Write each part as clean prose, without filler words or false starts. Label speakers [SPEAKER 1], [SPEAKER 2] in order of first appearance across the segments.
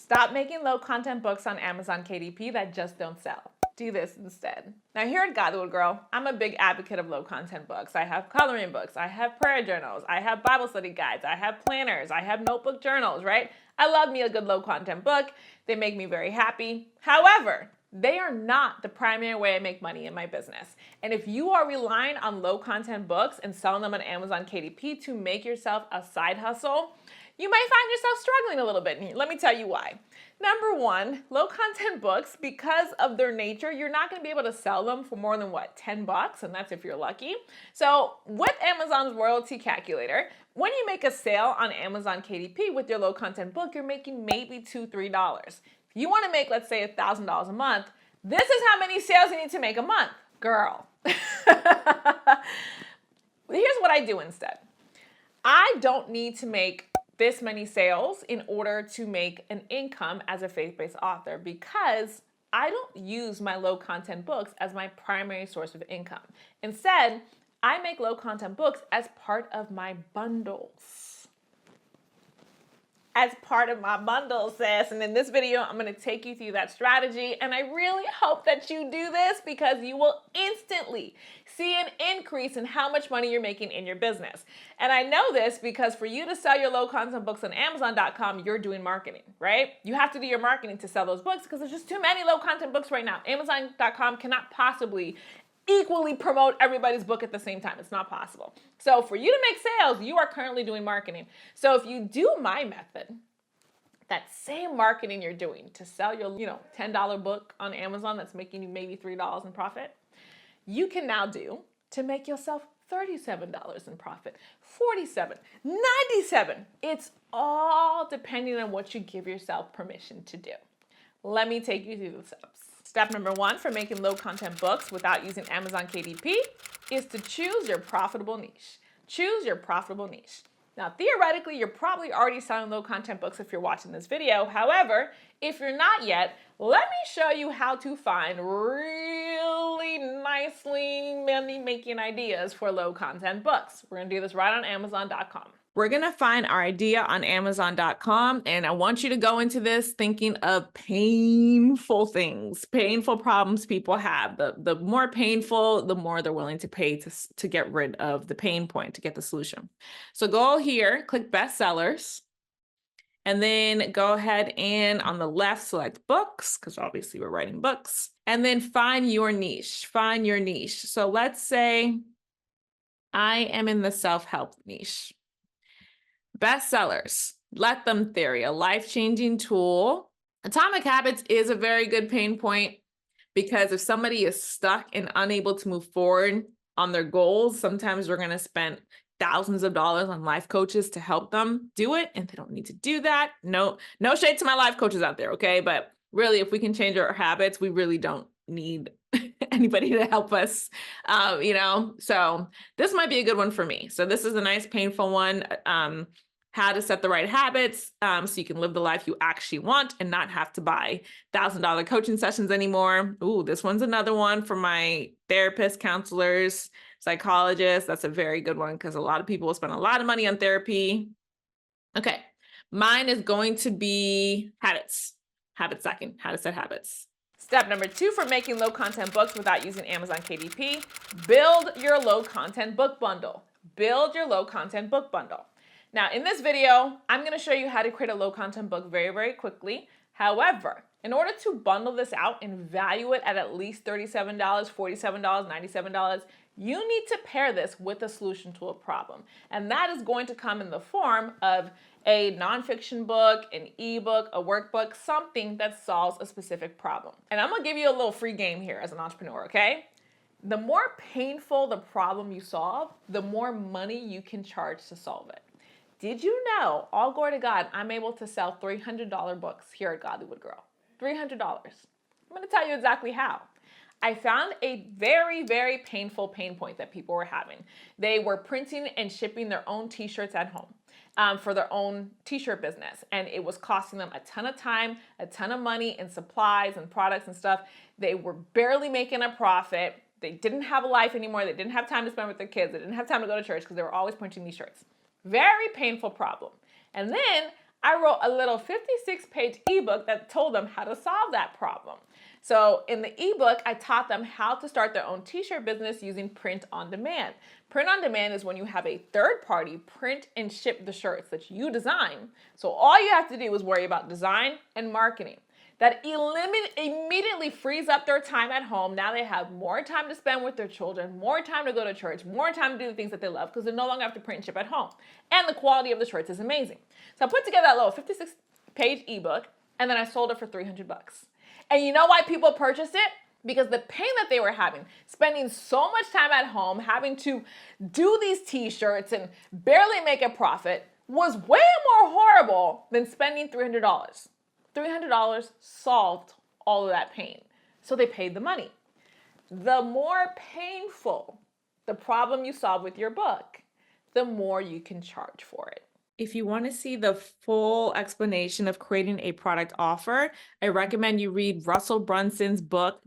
[SPEAKER 1] Stop making low content books on Amazon KDP that just don't sell. Do this instead. Now here at Godlywood Girl, I'm a big advocate of low content books. I have coloring books, I have prayer journals, I have Bible study guides, I have planners, I have notebook journals, right? I love me a good low content book. They make me very happy. However, they are not the primary way I make money in my business. And if you are relying on low content books and selling them on Amazon KDP to make yourself a side hustle, you might find yourself struggling a little bit. Let me tell you why. Number one, low content books, because of their nature, you're not going to be able to sell them for more than what, $10, and that's if you're lucky. So with Amazon's royalty calculator, when you make a sale on Amazon KDP with your low content book, you're making maybe $2, $3. If you want to make, let's say, $1,000 a month, this is how many sales you need to make a month, girl. Here's what I do instead. I don't need to make this many sales in order to make an income as a faith-based author because I don't use my low content books as my primary source of income. Instead, I make low content books as part of my bundles. As part of my bundle, sis. And in this video, I'm going to take you through that strategy. And I really hope that you do this because you will instantly see an increase in how much money you're making in your business. And I know this because for you to sell your low content books on Amazon.com, you're doing marketing, right? You have to do your marketing to sell those books because there's just too many low content books right now. Amazon.com cannot possibly equally promote everybody's book at the same time. It's not possible. So for you to make sales, you are currently doing marketing. So if you do my method, that same marketing you're doing to sell your, $10 book on Amazon that's making you maybe $3 in profit, you can now do to make yourself $37 in profit, $47, $97. It's all depending on what you give yourself permission to do. Let me take you through the steps. Step number one for making low content books without using Amazon KDP is to choose your profitable niche. Choose your profitable niche. Now, theoretically, you're probably already selling low content books if you're watching this video. However, if you're not yet, let me show you how to find really nicely money-making ideas for low content books. We're gonna do this right on Amazon.com. We're gonna find our idea on Amazon.com, and I want you to go into this thinking of painful things, painful problems people have. The more painful, the more they're willing to pay to get rid of the pain point, to get the solution. So go here, click bestsellers, and then go ahead and on the left, select books, because obviously we're writing books, and then find your niche, find your niche. So let's say I am in the self-help niche. Bestsellers, Let Them Theory, a life-changing tool. Atomic Habits is a very good pain point because if somebody is stuck and unable to move forward on their goals, sometimes we're going to spend thousands of dollars on life coaches to help them do it, and they don't need to do that. No shade to my life coaches out there, okay? But really, if we can change our habits, we really don't need anybody to help us, So this might be a good one for me. So this is a nice painful one. How to set the right habits so you can live the life you actually want and not have to buy $1,000 coaching sessions anymore. Ooh, this one's another one for my therapists, counselors, psychologists. That's a very good one because a lot of people will spend a lot of money on therapy. Okay, mine is going to be habits. Habit stacking, how to set habits. Step number two for making low content books without using Amazon KDP, build your low content book bundle. Build your low content book bundle. Now, in this video, I'm going to show you how to create a low content book very, very quickly. However, in order to bundle this out and value it at least $37, $47, $97, you need to pair this with a solution to a problem. And that is going to come in the form of a nonfiction book, an ebook, a workbook, something that solves a specific problem. And I'm going to give you a little free game here as an entrepreneur, okay? The more painful the problem you solve, the more money you can charge to solve it. Did you know, all glory to God, I'm able to sell $300 books here at Godlywood Girl. $300. I'm going to tell you exactly how. I found a very, very painful pain point that people were having. They were printing and shipping their own t-shirts at home for their own t-shirt business. And it was costing them a ton of time, a ton of money in supplies and products and stuff. They were barely making a profit. They didn't have a life anymore. They didn't have time to spend with their kids. They didn't have time to go to church because they were always printing these shirts. Very painful problem. And then I wrote a little 56-page ebook that told them how to solve that problem. So in the ebook, I taught them how to start their own t-shirt business using print on demand. Print on demand is when you have a third party print and ship the shirts that you design. So all you have to do is worry about design and marketing. That immediately frees up their time at home. Now they have more time to spend with their children, more time to go to church, more time to do the things that they love because they no longer have to print and ship at home. And the quality of the shirts is amazing. So I put together that little 56-page ebook and then I sold it for $300. And you know why people purchased it? Because the pain that they were having, spending so much time at home, having to do these t-shirts and barely make a profit was way more horrible than spending $300. $300 solved all of that pain. So they paid the money. The more painful the problem you solve with your book, the more you can charge for it. If you want to see the full explanation of creating a product offer, I recommend you read Russell Brunson's book,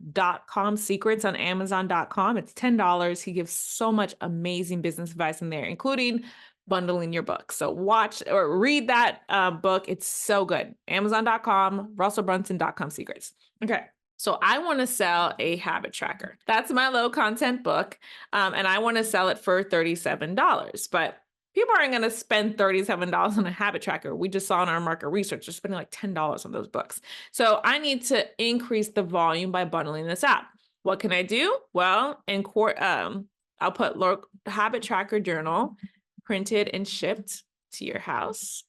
[SPEAKER 1] .com Secrets on Amazon.com. It's $10. He gives so much amazing business advice in there, including bundling your book. So watch or read that book. It's so good. Amazon.com, RussellBrunson.com Secrets. Okay. So I want to sell a habit tracker. That's my low content book. And I want to sell it for $37, but people aren't going to spend $37 on a habit tracker. We just saw in our market research, they're spending like $10 on those books. So I need to increase the volume by bundling this out. What can I do? Well, I'll put habit tracker journal printed and shipped to your house.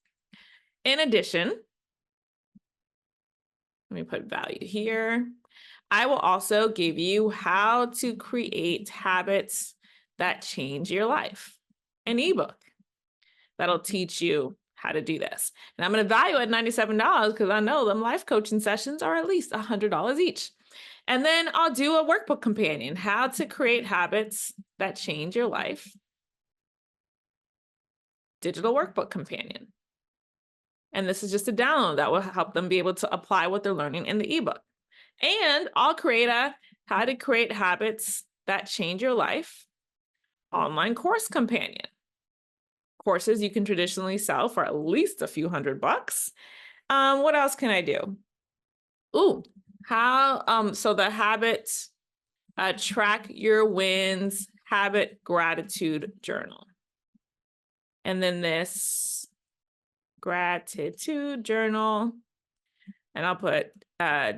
[SPEAKER 1] In addition, let me put value here. I will also give you how to create habits that change your life, an ebook that'll teach you how to do this. And I'm going to value it at $97 because I know them life coaching sessions are at least $100 each. And then I'll do a workbook companion, how to create habits that change your life. Digital workbook companion. And this is just a download that will help them be able to apply what they're learning in the ebook. And I'll create a how to create habits that change your life online course companion. Courses you can traditionally sell for at least a few $100. What else can I do? So the habit, track your wins, habit gratitude journal. And then this gratitude journal, and I'll put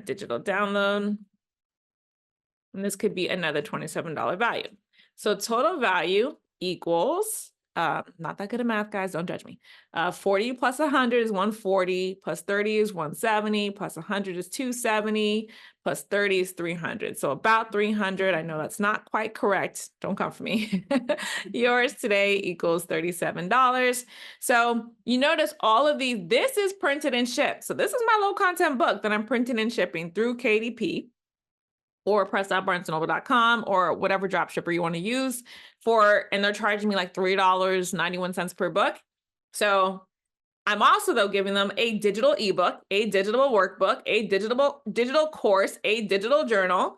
[SPEAKER 1] digital download. And this could be another $27 value. So total value equals, not that good at math, guys, don't judge me. 40 plus 100 is 140, plus 30 is 170, plus 100 is 270, plus 30 is 300. So about 300. I know that's not quite correct. Don't come for me. Yours today equals $37. So you notice all of these, this is printed and shipped. So this is my low content book that I'm printing and shipping through KDP. Or press.barnesandnoble.com or whatever drop shipper you want to use and they're charging me like $3.91 per book. So I'm also though giving them a digital ebook, a digital workbook, a digital course, a digital journal.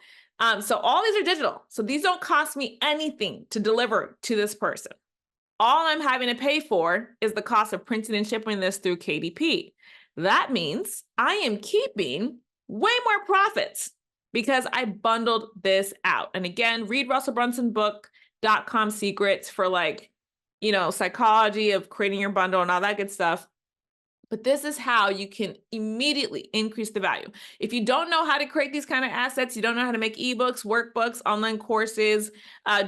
[SPEAKER 1] So all these are digital. So these don't cost me anything to deliver to this person. All I'm having to pay for is the cost of printing and shipping this through KDP. That means I am keeping way more profits because I bundled this out. And again, read Russell Brunson book.com secrets for psychology of creating your bundle and all that good stuff. But this is how you can immediately increase the value. If you don't know how to create these kind of assets, you don't know how to make ebooks, workbooks, online courses,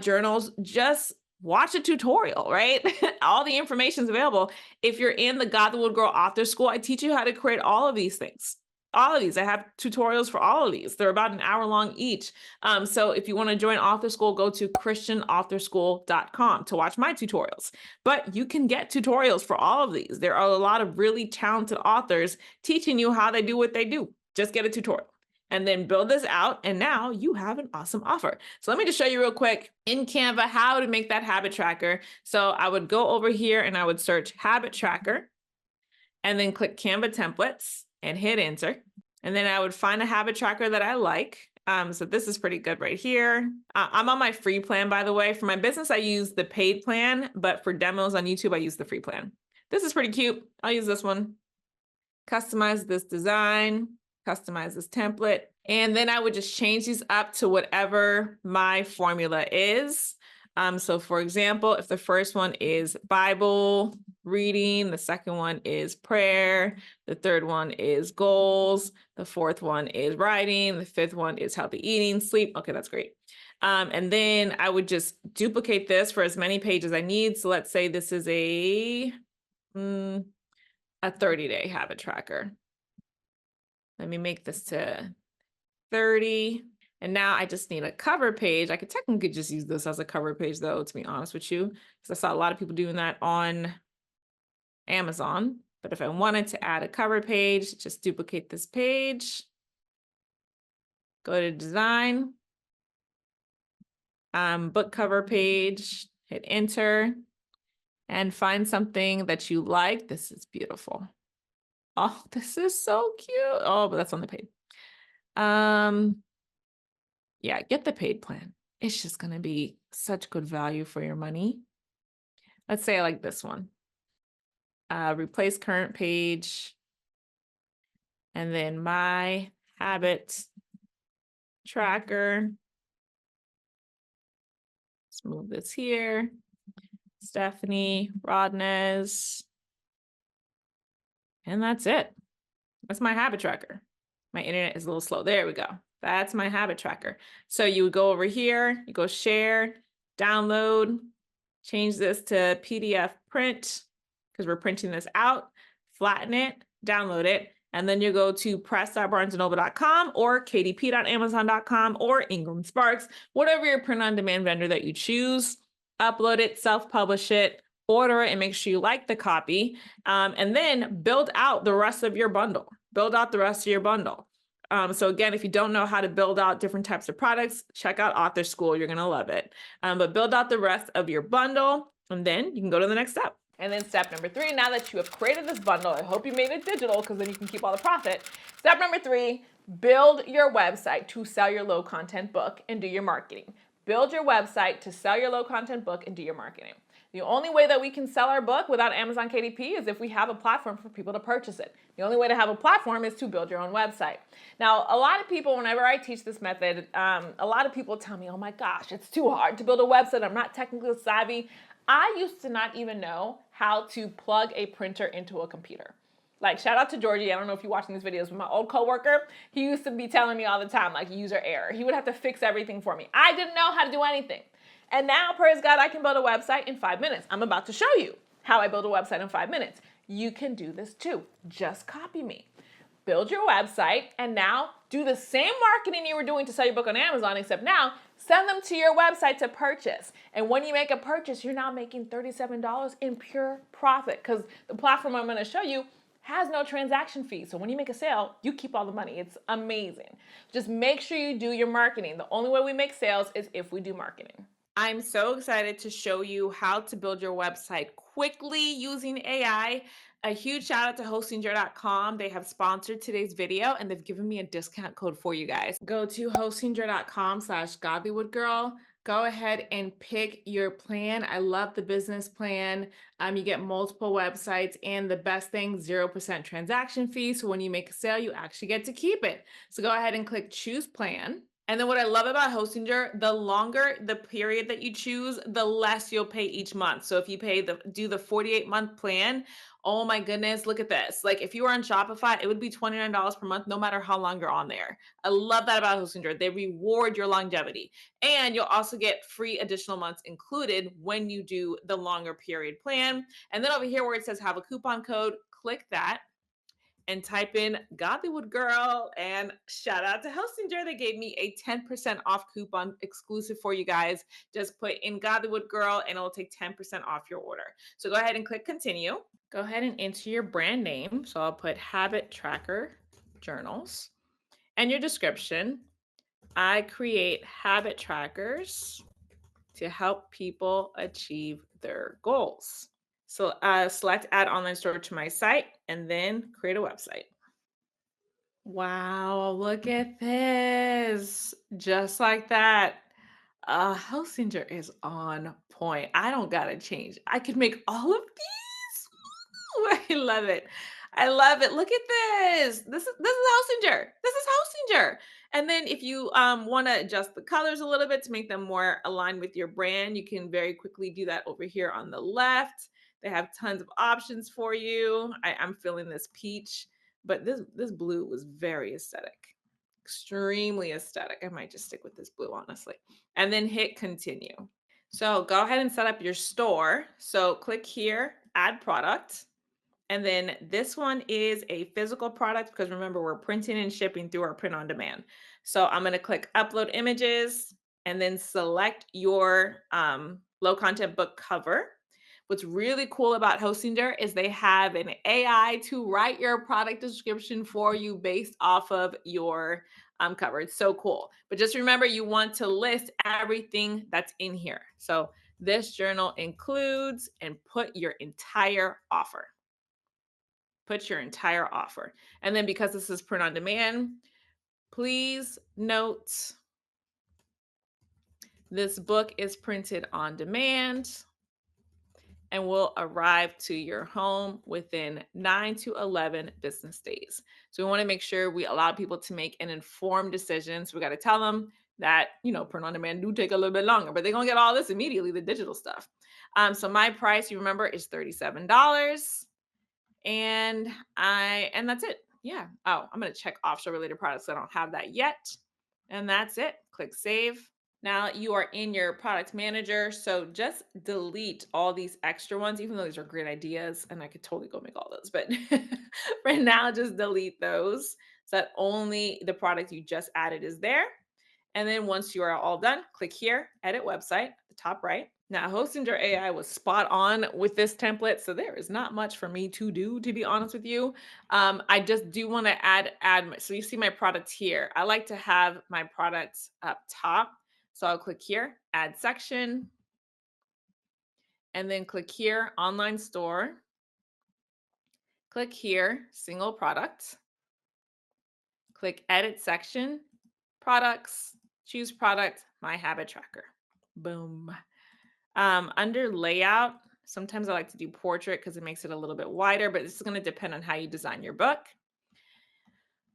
[SPEAKER 1] journals, just watch a tutorial, right? All the information is available. If you're in the Godlywood Girl Author School, I teach you how to create all of these things. All of these. I have tutorials for all of these. They're about an hour long each. So if you want to join Author School, go to christianauthоrschool.com to watch my tutorials. But you can get tutorials for all of these. There are a lot of really talented authors teaching you how they do what they do. Just get a tutorial and then build this out. And now you have an awesome offer. So let me just show you real quick in Canva how to make that habit tracker. So I would go over here and I would search habit tracker and then click Canva templates and hit enter. And then I would find a habit tracker that I like. So this is pretty good right here. I'm on my free plan, by the way. For my business, I use the paid plan, but for demos on YouTube, I use the free plan. This is pretty cute. I'll use this one. customize this design, customize this template, and then I would just change these up to whatever my formula is. So for example, if the first one is Bible reading, the second one is prayer, the third one is goals, the fourth one is writing, the fifth one is healthy eating, sleep. Okay, that's great. And then I would just duplicate this for as many pages I need. So let's say this is a 30-day habit tracker. Let me make this to 30. And now I just need a cover page. I could technically just use this as a cover page though, to be honest with you, because I saw a lot of people doing that on Amazon. But if I wanted to add a cover page, just duplicate this page, go to design, book cover page, hit enter, and find something that you like. This is beautiful. Oh, this is so cute. Oh, but that's on the page. Yeah, get the paid plan. It's just going to be such good value for your money. Let's say I like this one. Replace current page. And then my habit tracker. Let's move this here. Stephanie Rodnez. And that's it. That's my habit tracker. My internet is a little slow. There we go. That's my habit tracker. So you would go over here, you go share, download, change this to PDF print because we're printing this out, flatten it, download it, and then you go to press.barnesandnoble.com or kdp.amazon.com or Ingram Sparks, whatever your print on demand vendor that you choose, upload it, self-publish it, order it, and make sure you like the copy, and then build out the rest of your bundle. Build out the rest of your bundle. So again, if you don't know how to build out different types of products, check out Author School. You're going to love it. But build out the rest of your bundle, and then you can go to the next step. And then step number 3, now that you have created this bundle, I hope you made it digital because then you can keep all the profit. Step number 3, build your website to sell your low content book and do your marketing. Build your website to sell your low content book and do your marketing. The only way that we can sell our book without Amazon KDP is if we have a platform for people to purchase it. The only way to have a platform is to build your own website. Now, a lot of people, whenever I teach this method, a lot of people tell me, oh my gosh, it's too hard to build a website. I'm not technically savvy. I used to not even know how to plug a printer into a computer. Like, shout out to Georgie. I don't know if you're watching these videos, but my old coworker, he used to be telling me all the time, like, user error. He would have to fix everything for me. I didn't know how to do anything. And now, praise God, I can build a website in 5 minutes. I'm about to show you how I build a website in 5 minutes. You can do this too. Just copy me. Build your website and now do the same marketing you were doing to sell your book on Amazon, except now send them to your website to purchase. And when you make a purchase, you're now making $37 in pure profit because the platform I'm going to show you has no transaction fee. So when you make a sale, you keep all the money. It's amazing. Just make sure you do your marketing. The only way we make sales is if we do marketing. I'm so excited to show you how to build your website quickly using AI. A huge shout out to hostingjoy.com. They have sponsored today's video and they've given me a discount code for you guys. Go to hostingjoy.com/Godlywood Girl. Go ahead and pick your plan. I love the business plan. You get multiple websites and the best thing, 0% transaction fee. So when you make a sale, you actually get to keep it. So go ahead and click choose plan. And then what I love about Hostinger, the longer the period that you choose, the less you'll pay each month. So if you do the 48-month plan, oh my goodness, look at this. Like if you were on Shopify, it would be $29 per month, no matter how long you're on there. I love that about Hostinger. They reward your longevity. And you'll also get free additional months included when you do the longer period plan. And then over here where it says have a coupon code, click that and type in Godlywood Girl, and shout out to Hostinger. They gave me a 10% off coupon exclusive for you guys. Just put in Godlywood Girl and it'll take 10% off your order. So go ahead and click continue. Go ahead and enter your brand name. So I'll put Habit Tracker Journals and your description. I create habit trackers to help people achieve their goals. So select add online store to my site and then create a website. Wow, look at this. Just like that. Hostinger is on point. I don't gotta change. I could make all of these. Ooh, I love it. I love it. Look at this. This is Hostinger. This is Hostinger. And then if you want to adjust the colors a little bit to make them more aligned with your brand, you can very quickly do that over here on the left. They have tons of options for you. I'm feeling this peach, but this blue was very aesthetic. Extremely aesthetic. I might just stick with this blue, honestly. And then hit continue. So go ahead and set up your store. So click here, add product. And then this one is a physical product because remember, we're printing and shipping through our print on demand. So I'm going to click upload images and then select your low content book cover. What's really cool about Hostinger is they have an AI to write your product description for you based off of your cover. It's so cool. But just remember, you want to list everything that's in here. So this journal includes and put your entire offer. Put your entire offer. And then because this is print on demand, please note this book is printed on demand and will arrive to your home within 9 to 11 business days. So we want to make sure we allow people to make an informed decision. So we got to tell them that, print on demand do take a little bit longer, but they're going to get all this immediately, the digital stuff. So my price, you remember, is $37. And that's it. Yeah. Oh, I'm going to check offshore related products. I don't have that yet. And that's it. Click save. Now you are in your product manager. So just delete all these extra ones, even though these are great ideas and I could totally go make all those. But for now, just delete those so that only the product you just added is there. And then once you are all done, click here, edit website at the top right. Now, Hostinger AI was spot on with this template, so there is not much for me to do, to be honest with you. I just do want to so you see my product here. I like to have my products up top. So I'll click here, add section, and then click here, online store. Click here, single product. Click edit section, products, choose product, my habit tracker. Boom. Under layout, sometimes I like to do portrait because it makes it a little bit wider, but this is going to depend on how you design your book.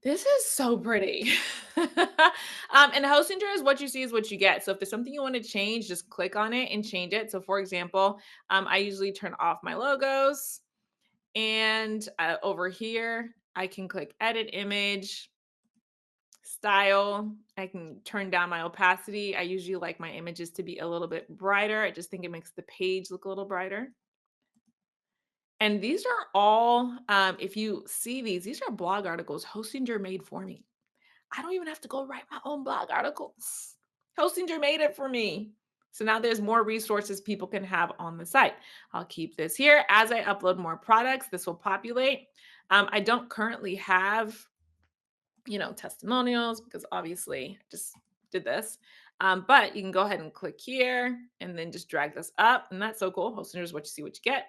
[SPEAKER 1] This is so pretty. And Hostinger is what you see is what you get. So if there's something you want to change, just click on it and change it. So for example, I usually turn off my logos and over here, I can click edit image, style. I can turn down my opacity. I usually like my images to be a little bit brighter. I just think it makes the page look a little brighter. And these are all, if you see these are blog articles Hostinger made for me. I don't even have to go write my own blog articles. Hostinger made it for me. So now there's more resources people can have on the site. I'll keep this here. As I upload more products, this will populate. I don't currently have testimonials because obviously I just did this. But you can go ahead and click here and then just drag this up. And that's so cool. Hostinger is what you see, what you get.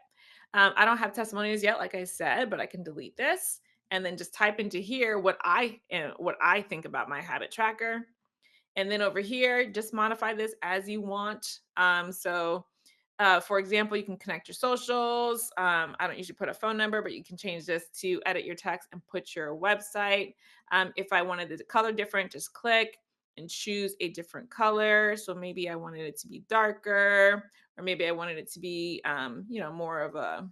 [SPEAKER 1] I don't have testimonials yet, like I said, but I can delete this and then just type into here what I think about my habit tracker. And then over here, just modify this as you want. For example, you can connect your socials. I don't usually put a phone number, but you can change this to edit your text and put your website. If I wanted the color different, just click and choose a different color. So maybe I wanted it to be darker, or maybe I wanted it to be, more of a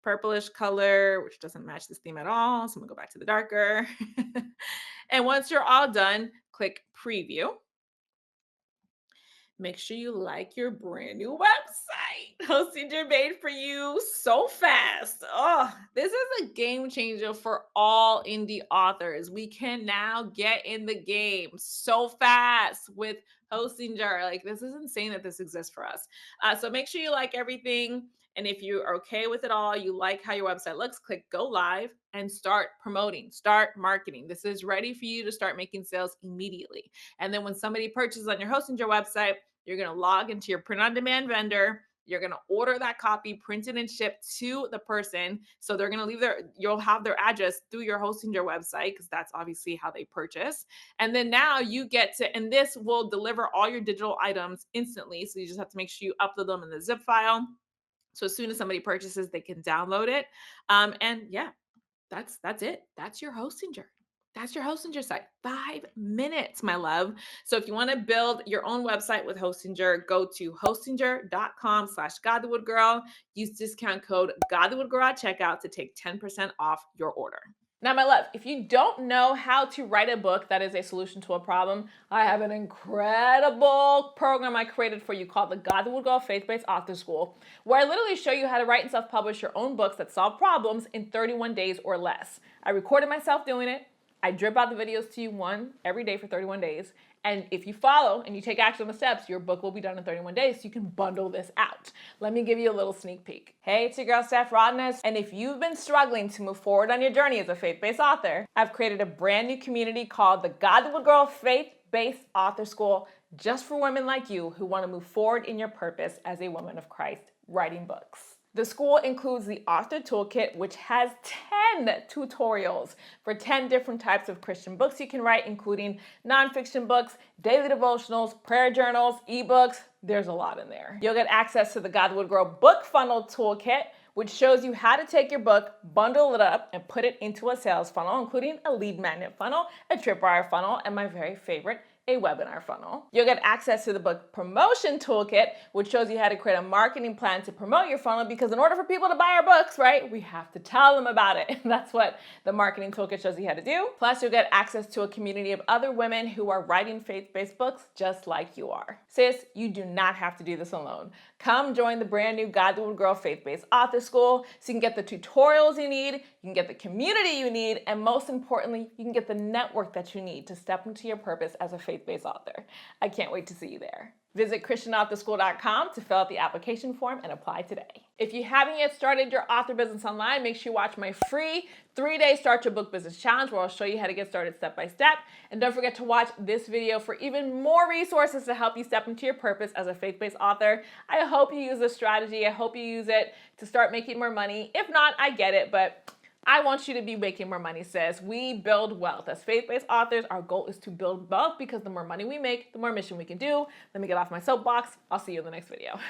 [SPEAKER 1] purplish color, which doesn't match this theme at all. So I'm gonna go back to the darker. And once you're all done, click preview. Make sure you like your brand new website. Hostinger made for you so fast. Oh, this is a game changer for all indie authors. We can now get in the game so fast with Hostinger. Like, this is insane that this exists for us. So make sure you like everything. And if you are okay with it all, you like how your website looks, click go live and start promoting, start marketing. This is ready for you to start making sales immediately. And then when somebody purchases on your Hostinger website, you're going to log into your print on demand vendor. You're going to order that copy printed and shipped to the person. So they're going to you'll have their address through your Hostinger website because that's obviously how they purchase. And then now you get to, and this will deliver all your digital items instantly. So you just have to make sure you upload them in the zip file. So as soon as somebody purchases, they can download it. And yeah, That's it. That's your Hostinger. That's your Hostinger site. 5 minutes, my love. So if you want to build your own website with Hostinger, go to hostinger.com/Godlywood Girl. Use discount code Godlywood Girl at checkout to take 10% off your order. Now, my love, if you don't know how to write a book that is a solution to a problem, I have an incredible program I created for you called the Godlywood Girl Faith-Based Author School, where I literally show you how to write and self-publish your own books that solve problems in 31 days or less. I recorded myself doing it. I drip out the videos to you one every day for 31 days. And if you follow and you take action on the steps, your book will be done in 31 days, so you can bundle this out. Let me give you a little sneak peek. Hey, it's your girl, Steph Rodnez. And if you've been struggling to move forward on your journey as a faith-based author, I've created a brand new community called the Godlywood Girl Faith-Based Author School, just for women like you who want to move forward in your purpose as a woman of Christ, writing books. The school includes the Author Toolkit, which has 10 tutorials for 10 different types of Christian books you can write, including nonfiction books, daily devotionals, prayer journals, ebooks. There's a lot in there. You'll get access to the Godlywood Girl Book Funnel Toolkit, which shows you how to take your book, bundle it up, and put it into a sales funnel, including a lead magnet funnel, a tripwire funnel, and my very favorite, a webinar funnel. You'll get access to the book promotion toolkit, which shows you how to create a marketing plan to promote your funnel, because in order for people to buy our books, right, we have to tell them about it. And that's what the marketing toolkit shows you how to do. Plus, you'll get access to a community of other women who are writing faith-based books just like you are. Sis, you do not have to do this alone. Come join the brand new Godlywood Girl Faith-Based Author School so you can get the tutorials you need, you can get the community you need, and most importantly, you can get the network that you need to step into your purpose as a faith-based author. I can't wait to see you there. Visit ChristianAuthorSchool.com to fill out the application form and apply today. If you haven't yet started your author business online, make sure you watch my free 3-day Start Your Book Business Challenge, where I'll show you how to get started step by step. And don't forget to watch this video for even more resources to help you step into your purpose as a faith-based author. I hope you use this strategy. I hope you use it to start making more money. If not, I get it, but I want you to be making more money, sis. We build wealth. As faith-based authors, our goal is to build wealth, because the more money we make, the more mission we can do. Let me get off my soapbox. I'll see you in the next video.